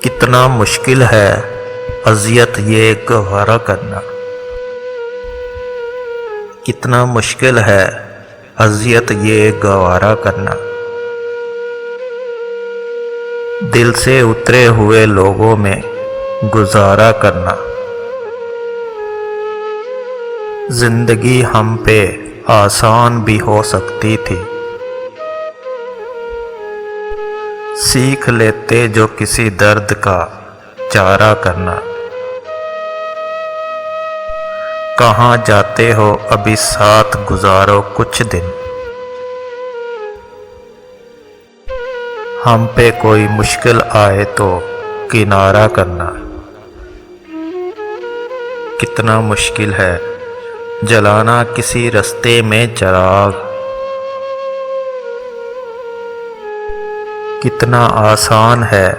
کتنا مشکل ہے اذیت یہ گوارا کرنا، کتنا مشکل ہے اذیت یہ گوارا کرنا، دل سے اترے ہوئے لوگوں میں گزارا کرنا۔ زندگی ہم پہ آسان بھی ہو سکتی تھی، سیکھ لیتے جو کسی درد کا چارہ کرنا۔ کہاں جاتے ہو ابھی ساتھ گزارو کچھ دن، ہم پہ کوئی مشکل آئے تو کنارہ کرنا۔ کتنا مشکل ہے جلانا کسی رستے میں چراغ، کتنا آسان ہے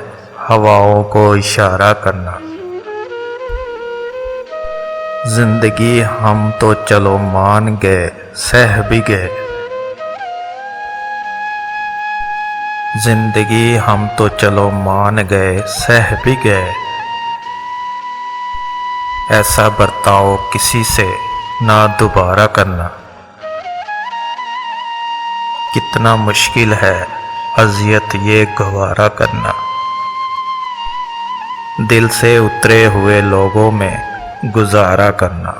ہواؤں کو اشارہ کرنا۔ زندگی ہم تو چلو مان گئے سہ بھی گئے، زندگی ہم تو چلو مان گئے سہ بھی گئے، ایسا برتاؤ کسی سے نہ دوبارہ کرنا۔ کتنا مشکل ہے اذیت یہ گوارا کرنا، دل سے اترے ہوئے لوگوں میں گزارا کرنا۔